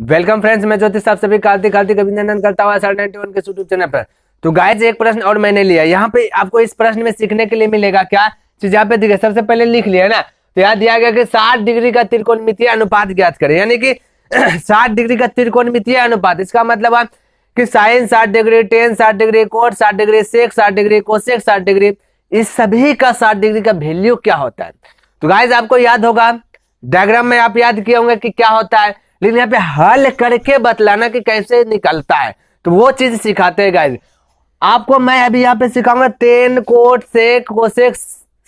Welcome friends, मैं ज्योतिष आप सभी कार्तिक अभिनंदन करता हुआ सर 91 के यूट्यूब चैनल पर। तो गाइस एक प्रश्न और मैंने लिया यहाँ पे, आपको इस प्रश्न में सीखने के लिए मिलेगा क्या चीज यहाँ पे दिखे। सबसे पहले लिख लिया ना, तो यहाँ दिया गया कि 60 डिग्री का त्रिकोणमितीय अनुपात ज्ञात करें, यानी कि 60 डिग्री का त्रिकोणमितीय अनुपात। इसका मतलब है कि sine 60 degree, tan 60 degree, cot 60 degree, sec 60 degree, cosec 60 degree, इस सभी का 60 डिग्री का वैल्यू क्या होता है। तो गाइस आपको याद होगा, डायग्राम में आप याद किए होंगे कि क्या होता है, लेकिन यहाँ पे हल करके बतलाना कि कैसे निकलता है, तो वो चीज सिखाते हैं गाइस। आपको मैं अभी यहाँ पे सिखाऊंगा टेन, कोट, सेक, कोसेक,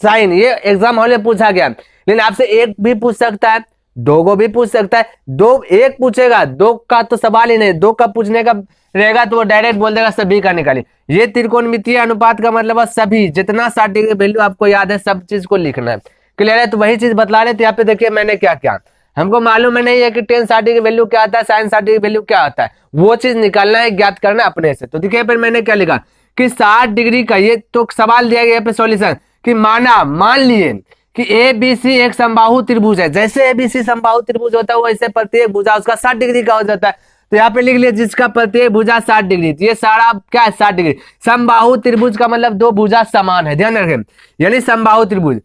साइन। ये एग्जाम हॉल में पूछा गया, लेकिन आपसे एक भी पूछ सकता है, दो को भी पूछ सकता है। दो एक पूछेगा, दो का तो सवाल ही नहीं, दो का पूछने का रहेगा तो वो डायरेक्ट बोल देगा सभी का निकालिए। ये त्रिकोणमितीय अनुपात का मतलब है सभी, जितना 60 डिग्री वैल्यू आपको याद है सब चीज को लिखना है। क्लियर है? तो वही चीज बतला रहे थे। यहाँ पे देखिए मैंने क्या क्या, हमको मालूम है नहीं है कि टेन 60 डिग्री वैल्यू क्या आता है, साइन 60 डिग्री वैल्यू क्या आता है, वो चीज निकालना है, ज्ञात करना अपने से। तो देखिए फिर मैंने क्या लिखा कि 60 डिग्री का ये तो सवाल दिया गया पे सॉल्यूशन कि मान लिए कि ए बी सी एक समबाहु त्रिभुज है। जैसे ए बी सी समबाहु त्रिभुज होता है वैसे प्रत्येक भुजा उसका 60 डिग्री का हो जाता है। तो यहाँ पे लिख लिया जिसका प्रत्येक भुजा 60 डिग्री, तो ये सारा क्या है 60 डिग्री। समबाहु त्रिभुज का मतलब दो भुजा समान है, ध्यान रखें, यानी समबाहु त्रिभुज।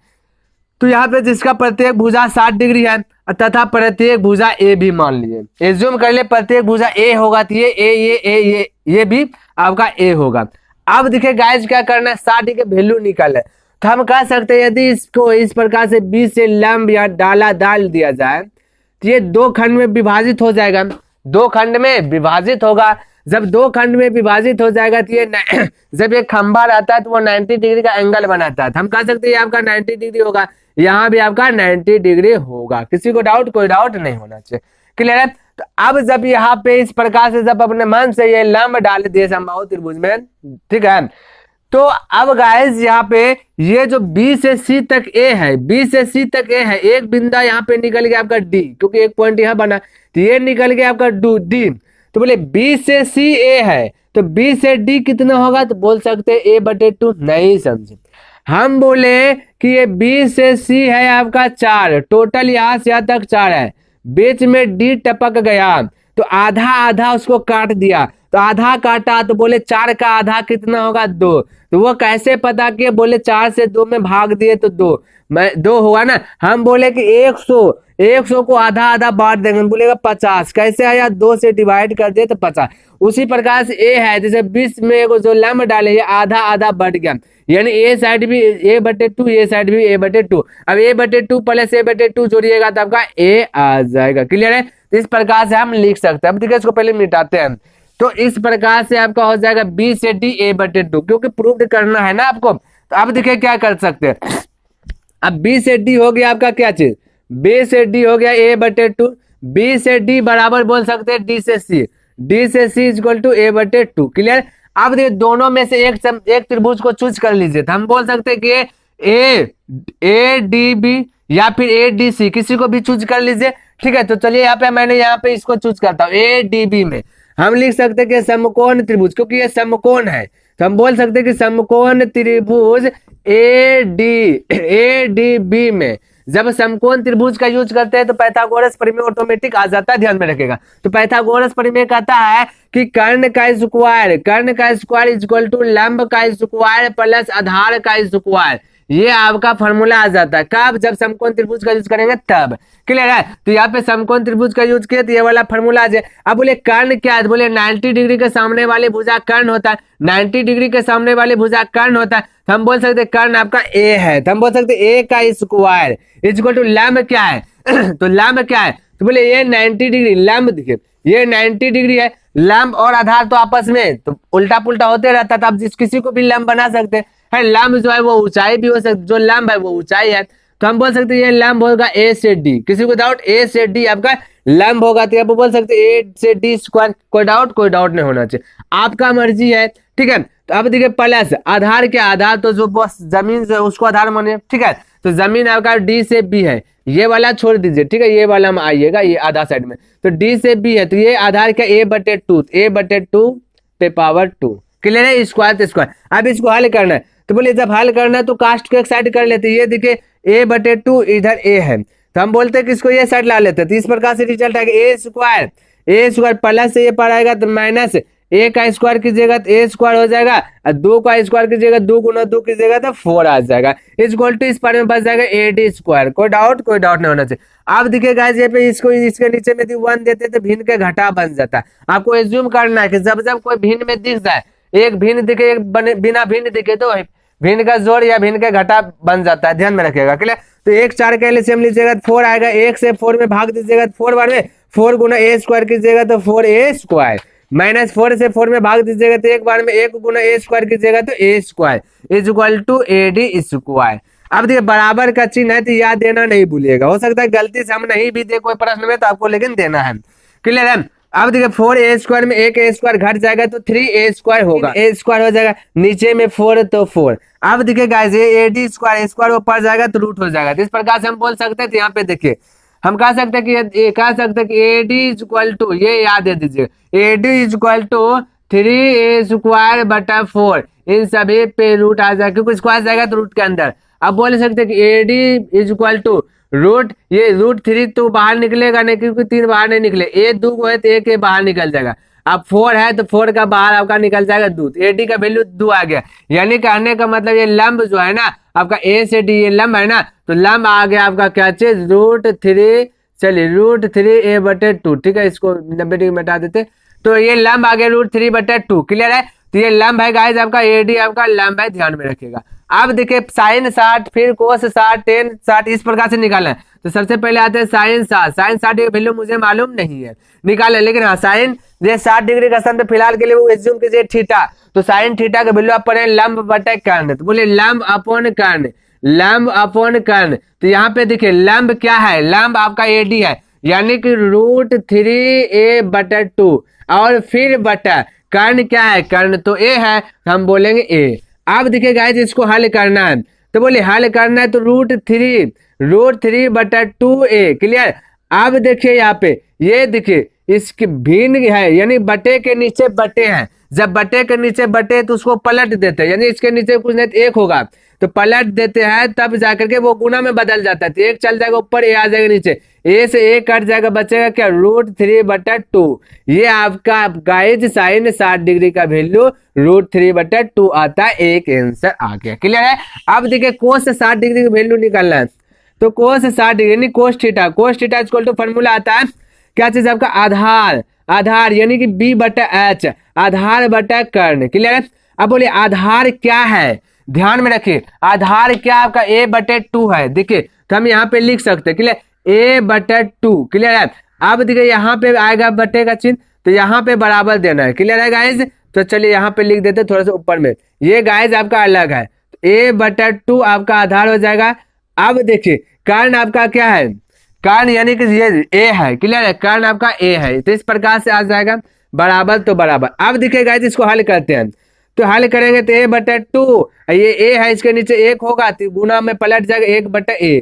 तो यहाँ पे जिसका प्रत्येक भुजा 60 डिग्री है तथा प्रत्येक भुजा ए भी मान लिए, एज्यूम कर ले प्रत्येक भुजा ए होगा, तो ये भी आपका ए होगा। अब देखिए गाइस क्या करना है, 60 डिग्री वैल्यू निकाल है। तो हम कह सकते हैं यदि इसको इस प्रकार से बी से लंब या डाल दिया जाए तो ये दो खंड में विभाजित हो जाएगा, दो खंड में विभाजित होगा। जब दो खंड में विभाजित हो जाएगा तो ये जब ये खंभा रहता है तो वो 90 डिग्री का एंगल बनाता है। हम कह सकते हैं ये आपका 90 डिग्री होगा, यहाँ भी आपका 90 डिग्री होगा। किसी को डाउट? कोई डाउट नहीं होना चाहिए। क्लियर है? तो अब जब यहाँ पे इस प्रकार से जब अपने मन से ये लंब डाल दिए समबाहु त्रिभुज में, ठीक है, तो अब गाइस यहाँ पे ये जो बी से सी तक ए है, बी से सी तक ए है, एक बिंदा यहाँ पे निकल गया आपका डी, क्योंकि एक पॉइंट यहाँ बना, तो ये निकल गया आपका डी। तो बोले बी से सी ए है, तो बी से डी कितना होगा, तो बोल सकते हैं ए बटे 2। नहीं समझे, हम बोले कि ये बी से सी है आपका 4, टोटल यहाँ से यहाँ तक 4 है, बीच में डी टपक गया तो आधा आधा उसको काट दिया, तो आधा काटा तो बोले 4 का आधा कितना होगा 2। तो वो कैसे पता किए, बोले 4 से 2 में भाग दिए तो 2 हुआ ना। हम बोले कि 100 को आधा आधा बांट देंगे, बोलेगा 50, कैसे आया, 2 से डिवाइड कर दिए तो 50। उसी प्रकार से ए है, जैसे 20 में एगो जो लंब डाले ये आधा आधा बढ़ गया, यानी ए साइड भी ए बटे 2, ये साइड भी ए बटे 2। अब ए बटे 2 प्लस ए बटे 2 जोड़िएगा तो आपका ए आ जाएगा। क्लियर है? इस प्रकार से हम लिख सकते हैं। अब देखिए इसको पहले मिटाते हैं, तो इस प्रकार से आपका हो जाएगा बी से डी ए बटे 2, क्योंकि प्रूव करना है ना आपको। तो अब देखिए क्या कर सकते हैं, अब बी से डी हो गया आपका क्या चीज, बी से डी हो गया ए बटे 2, बी से डी बराबर बोल सकते हैं डी से सी, डी से सी इक्वल टू ए बटे 2। क्लियर? अब देखिए दोनों में से एक त्रिभुज को चूज कर लीजिए, तो हम बोल सकते हैं कि ए डी बी या फिर ए डी सी, किसी को भी चूज कर लीजिए। ठीक है, तो चलिए यहाँ पे मैंने यहाँ पे इसको चूज करता हूँ, ए डी बी में हम लिख सकते हैं कि समकोण त्रिभुज, क्योंकि ये समकोण है तो हम बोल सकते हैं कि समकोण त्रिभुज ए डी बी में जब समकोण त्रिभुज का यूज करते हैं तो पाइथागोरस प्रमेय ऑटोमेटिक आ जाता है, ध्यान में रखेगा। तो पाइथागोरस प्रमेय कहता है कि कर्ण का स्क्वायर इक्वल टू लंब का स्क्वायर प्लस आधार का स्क्वायर, ये आपका फॉर्मूला आ जाता है। कब? जब समकोण त्रिभुज का यूज करेंगे तब। क्लियर है? तो यहाँ पे समकोण त्रिभुज का यूज किया तो ये वाला फॉर्मूला आ जाए। अब बोले कर्ण क्या है, बोले 90 डिग्री के सामने वाले भुजा कर्ण होता है, 90 डिग्री के सामने वाले भुजा कर्ण होता है, तो हम बोल सकते हैं कर्ण आपका ए है, तो हम बोल सकते हैं ए का स्क्वायर इक्वल टू लंब क्या है तो लंब क्या है, तो बोले ये 90 डिग्री लंब, देखिए ये 90 डिग्री है, लंब और आधार तो आपस में तो उल्टा पुल्टा होते रहता है, तो आप किसी को भी लंब बना सकते हैं। लंब जो है वो ऊंचाई भी हो सकती है, जो लंब है वो ऊंचाई है, तो हम बोल सकते हैं ये लंब होगा ए से डी। किसी को डाउट? ए से डी आपका लंब होगा, तो आप बोल सकते हैं ए से डी स्क्वायर। कोई डाउट नहीं होना चाहिए, आपका मर्जी है। ठीक है, तो अब देखिए प्लस आधार के आधार तो जो बस जमीन से उसको आधार मानिए। ठीक है, तो जमीन आपका डी से बी है, ये वाला छोड़ दीजिए। ठीक है, ये वाला में आइएगा, ये आधा साइड में, तो डी से बी है, तो ये आधार क्या ए बटे 2 पे पावर 2। क्लियर है? स्क्वायर तो स्क्वायर। अब इसको हल करना है, तो बोले जब हल करना है तो कास्ट को एक साइड कर लेते हैं। ये देखिए ए बटे 2 इधर ए है, तो हम बोलते हैं कि इसको ये साइड ला लेते हैं, तो इस प्रकार से रिजल्ट आएगा ए ए स्क्वायर प्लस से ये पर आएगा तो माइनस ए का स्क्वायर कीजिएगा तो ए स्क्वायर हो जाएगा, और 2 का स्क्वायर कीजिएगा 2 गुना 2 कीजिएगा तो 4 आ जाएगा, इक्वल टू इस पर में बच जाएगा AD स्क्वायर। कोई डाउट नहीं होना चाहिए। अब देखिए गाइस ये पे इसको इसके नीचे में 1 देते तो भिन्न के घटा बन जाता है। आपको एज्यूम करना है कि जब जब कोई भिन्न में दिख जाए, एक भिन्न दिखे एक बिना भिन्न दिखे तो भिन्न का जोड़ या भिन्न का घटा बन जाता है, ध्यान में रखिएगा। क्लियर? तो 1 4 का एलसीएम लीजिएगा तो 4 आएगा, 1 से 4 में भाग दीजिएगा तो 4 बार में 4 गुना ए स्क्वायर कीजिएगा तो 4a स्क्वायर, माइनस 4 से 4 में भाग दीजिएगा तो एक बार में 1 गुना ए स्क्वायर कीजिएगा तो A square is equal to AD square. अब देखिए बराबर का चिन्ह है तो याद देना नहीं भूलिएगा, हो सकता है गलती से हम नहीं भी दे कोई प्रश्न में तो आपको लेकिन देना है। क्लियर है? अब देखिए 4a स्क्वायर में एक a स्क्वायर घट जाएगा तो 3a स्क्वायर होगा, a स्क्वायर हो जाएगा, नीचे में 4 तो 4। अब देखिए गाइस ये AD स्क्वायर स्क्वायर ऊपर जाएगा तो रूट हो जाएगा, तो इस प्रकार से हम बोल सकते हैं। तो यहाँ पे देखिए हम कह सकते हैं कि ये कह सकते हैं कि AD इक्वल टू, ये याद दे दीजिए, AD equal to 3a square बटा 4, इन सभी पे रूट आ जाएगा क्योंकि स्क्वायर जाएगा तो रूट के अंदर। अब बोल सकते हैं कि AD इक्वल टू रूट, ये रूट 3 तो बाहर निकलेगा नहीं क्योंकि 3 बाहर नहीं निकले, ए 2 है तो एक बाहर निकल जाएगा। अब 4 है तो 4 का बाहर आपका निकल जाएगा 2, AD का वैल्यू 2 आ गया। यानी कहने का मतलब ये लंब जो है ना आपका A से D, ये लंब है ना, तो लंब आ गया आपका क्या चीज, √3, चलिए √3a बटे 2, ठीक है, इसको 90 डिग्री मिटा देते तो ये लंब आ गया √3 बटे 2। क्लियर है? तो ये लंब है गाइस आपका, AD आपका लंब है, ध्यान में रखिएगा। अब देखिए साइन 60 फिर कोस 60 टेन 60 इस प्रकार से निकालना है। तो सबसे पहले आते हैं साइन 60 की वैल्यू मुझे मालूम नहीं है निकालें, लेकिन हाँ साइन ये 60 डिग्री का सन पे फिलहाल के लिए वो एज्यूम कीजिए थीटा, तो साइन थीटा का वैल्यू आप पढ़े लंब बटे कर्ण, तो बोले लंब अपॉन कर्ण, लंब अपॉन कर्ण। तो यहाँ पे देखिए लंब क्या है, लंब आपका AD है, यानी कि √3a बटा 2 और फिर बटा कर्ण क्या है, कर्ण तो A है, हम बोलेंगे A। अब देखिए गाइस इसको हल करना है, तो बोले हल करना है तो √3 बटा 2a। क्लियर? अब देखिए यहाँ पे ये देखिए इसके भिन्न है, यानी बटे के नीचे बटे हैं, जब बटे के नीचे बटे तो उसको पलट देते हैं, यानी इसके नीचे कुछ नहीं तो 1 होगा तो पलट देते हैं, तब जाकर के वो गुना में बदल जाता है, तो 1 चल जाएगा ऊपर, a आ जाएगा नीचे, a से a कट जाएगा, बचेगा क्या √3 बटा 2। ये आपका गाइस साइन 60 डिग्री का वैल्यू √3 बटा 2 आता है, एक आंसर आ गया। क्लियर है? अब देखिए कोस 60 डिग्री का वैल्यू निकालना है, तो कोस 60 डिग्री यानी cos theta equal to formula आता है क्या चीज आपका, आधार यानी कि B बटा H, आधार बटा कर्ण। क्लियर है? अब बोलिए आधार क्या है, ध्यान में रखिए आधार क्या आपका A बटे 2 है। देखिए तो हम यहाँ पे लिख सकते हैं, क्लियर, A बटे 2। क्लियर है? अब देखिए यहाँ पे आएगा बटे का चिन्ह, तो यहाँ पे बराबर देना है। क्लियर है गाइज? तो चलिए यहाँ पे लिख देते थोड़ा सा ऊपर में, ये गाइज आपका अलग है, तो A बटा 2 आपका आधार हो जाएगा। अब देखिए कर्ण आपका क्या है, कर्ण यानी कि ये A है। क्लियर है? कर्ण आपका A है, तो इस प्रकार से आ जाएगा बराबर तो बराबर। अब देखिए गाइस इसको हल करते हैं, तो हल करेंगे तो A बटा 2, ये A है इसके नीचे 1 होगा तो गुना में पलट जाएगा 1 बटा A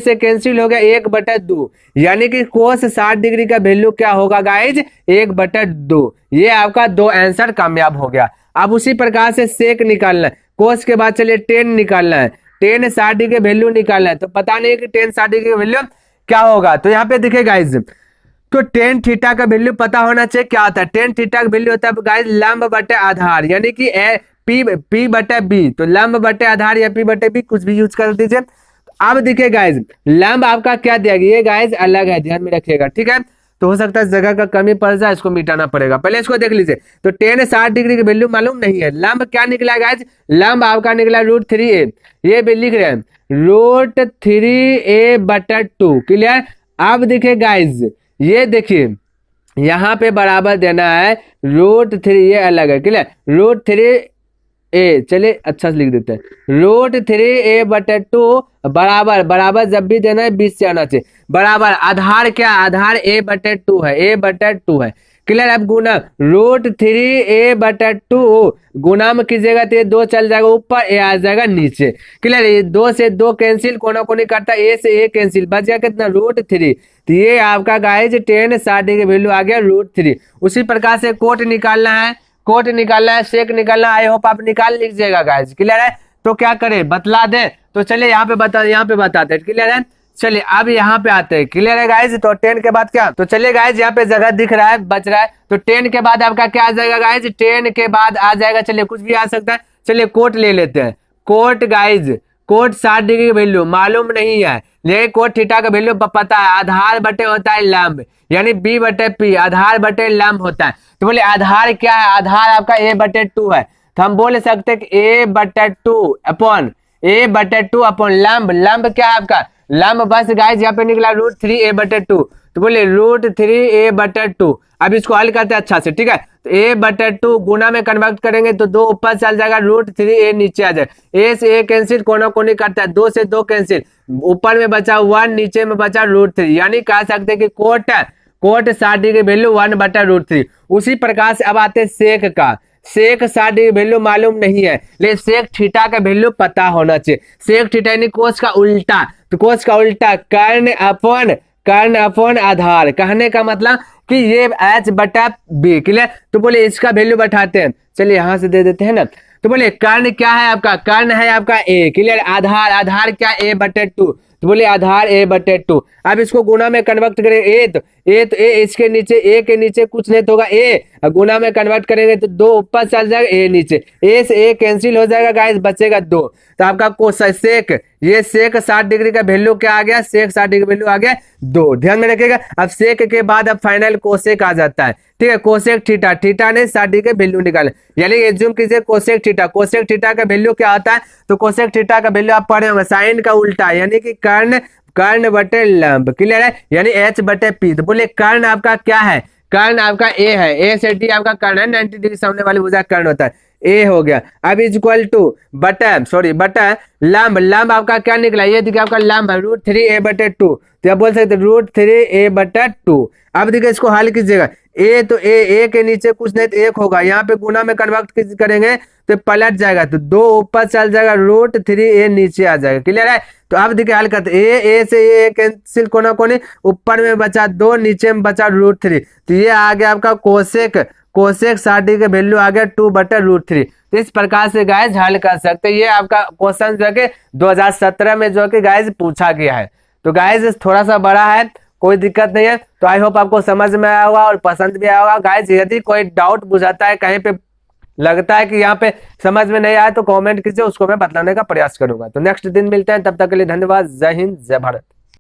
से कैंसिल हो गया 1 बटा 2, यानी कि कोस 60 डिग्री का वैल्यू क्या होगा गाइज 1 बटा 2। ये आपका 2 आंसर कामयाब हो गया। अब उसी प्रकार से सेक निकालना है, कोस के बाद चलिए टेन निकालना है, टेन 60 डिग्री का वैल्यू निकालना है, तो पता नहीं कि टेन 60 डिग्री का वैल्यू क्या होगा। तो यहाँ पे देखिए गाइज तो टेन थीटा का वैल्यू पता होना चाहिए क्या होता है, टेन थीटा का वैल्यू होता है गाइज लंब बटे आधार, यानी कि P बटे B, तो लंब बटे आधार या P बटे B कुछ भी यूज कर दीजिए। अब देखिए गाइज लंब आपका क्या दिया गया, ये गाइज अलग है, ध्यान में रखिएगा, ठीक है। तो हो सकता है जगह का कमी पड़ जाए, इसको मिटाना पड़ेगा, पहले इसको देख लीजिए। तो टेन 60 डिग्री की वैल्यू मालूम नहीं है, लंब क्या निकला गाइज, लंब आपका निकला √3a, ये भी लिख रहे हैं √3a बटा 2। क्लियर? अब देखिए गाइज ये देखिए यहाँ पे बराबर देना है √3, ये अलग है। क्लियर? √3a, चलिए अच्छा से लिख देते हैं √3a बटा 2 बराबर जब भी देना है 20 से आना चाहिए, बराबर आधार क्या, आधार A बटे 2 है, A बटे 2 है। क्लियर? अब गुना √3a बटा 2 गुना में कीजिएगा तो ये 2 चल जाएगा ऊपर, A आ जाएगा नीचे। क्लियर? ये 2 से 2 कैंसिल, कोना कोनी करता है, A से A कैंसिल, बच गया कितना √3। तो ये आपका गाइज टेन 60 डिग्री वैल्यू आ गया √3। उसी प्रकार से कोट निकालना है, कोट निकालना है, सेक निकालना है, आई होप आप निकाल लीजिएगा गाइज। क्लियर है? तो क्या करें बतला दे, तो चलिए यहाँ पे बताते हैं। क्लियर है? चलिए अब यहाँ पे आते हैं, क्लियर है गाइज। तो 10 के बाद क्या, तो चलिए गाइज यहाँ पे जगह दिख रहा है, बच रहा है, तो 10 के बाद आपका क्या आ जाएगा गाइज, 10 के बाद आ जाएगा, चलिए कुछ भी आ सकता है। चलिए कोट ले लेते हैं, कोट गाइज, कोट 60 डिग्री की वैल्यू मालूम नहीं है, लेकिन कोट थीटा का वैल्यू पता है, आधार बटे होता है लंब, यानी बी बटे पी, आधार बटे लंब होता है। तो बोले आधार क्या है, आधार आपका ए बटे 2 है, तो हम बोल सकते हैं कि ए बटे 2 अपॉन लंब, लंब क्या है आपका, लंब बस गाइस यहाँ पे निकला √3a/2, तो बोले √3a/2। अब इसको हल करते हैं अच्छा से, ठीक है। तो a/2 गुना में कन्वर्ट करेंगे तो 2 ऊपर चल जाएगा, √3a नीचे आ जाएगा, a से a कैंसिल, कोना कोनी करता है, 2 से 2 कैंसिल, ऊपर में बचा 1, नीचे में बचा √3, यानी कह सकते हैं कि कोट 60 डिग्री वैल्यू 1/√3। उसी प्रकार से अब आते हैं सेक का, सेक 60 डिग्री वैल्यू मालूम नहीं है, लेकिन सेक थीटा का वैल्यू पता होना चाहिए। सेक थीटा यानी कोस का उल्टा, तो कोस का उल्टा कर्ण अपॉन आधार, कहने का मतलब कि ये h/b, क्लियर। तो बोले इसका वैल्यू बैठाते हैं, चलिए यहां से दे देते हैं ना। तो बोले कर्ण क्या है आपका, कर्ण है आपका a, क्लियर। आधार क्या a/2, तो बोले आधार a/2। अब इसको गुना में कन्वर्ट करें ए, तो ए इसके नीचे, ए के नीचे कुछ नहीं तो होगा ए, गुना में कन्वर्ट करेंगे तो 2 ऊपर चल जाएगा, ए नीचे, ए से ए कैंसिल हो जाएगा गाइस, बचेगा 2। तो आपका सेक, ये सेक 60 डिग्री का वैल्यू क्या आ गया, सेक 60 डिग्री वैल्यू आ गया 2, ध्यान में रखिएगा। अब सेक के बाद अब फाइनल कोसेक आ जाता है, ठीक है। कोसेक थीटा ने 60 डिग्री का वैल्यू निकाले, यानी एज्यूम कीजिए कोसेक थीटा का वैल्यू क्या होता है, तो कोसेक थीटा का वैल्यू आप पढ़े होंगे, साइन का उल्टा, यानी कि कर्ण बटे लंब, क्लियर है, यानी h/p। तो बोले कर्ण आपका क्या है, कर्ण आपका ए है, ए से डी आपका कर्ण है, 90 डिग्री सामने वाली भुजा कर्ण होता है, ए हो गया। अब इक्वल टू बटा लंब आपका क्या निकला, ये देखिए आपका लंब है √3a/2, तो आप बोल सकते √3a/2। अब देखिए इसको हल कीजिएगा, ए तो ए के नीचे कुछ नहीं तो 1 होगा, यहाँ पे गुना में कन्वर्ट करेंगे तो पलट जाएगा, तो 2 ऊपर चल जाएगा, √3a नीचे आ जाएगा, क्लियर है। तो अब देखिए हल करते, ए से ए कैंसिल, कोना कोनी, ऊपर में बचा 2, नीचे में बचा √3, तो ये आ गया आपका कोसेक 60 डिग्री का वैल्यू आ गया 2/√3। तो इस प्रकार से गाइज हल कर सकते हैं। ये आपका क्वेश्चन जो है कि 2017 में जो है कि गाइज पूछा गया है। तो गाइज थोड़ा सा बड़ा है, कोई दिक्कत नहीं है। तो आई होप आपको समझ में आया होगा और पसंद भी आया होगा। गाइज यदि कोई डाउट बुझाता है, कहीं पे लगता है कि यहाँ पे समझ में नहीं आया, तो कमेंट कीजिए, उसको मैं बतलाने का प्रयास करूंगा। तो नेक्स्ट दिन मिलते हैं, तब तक के लिए धन्यवाद। जय हिंद, जय भारत।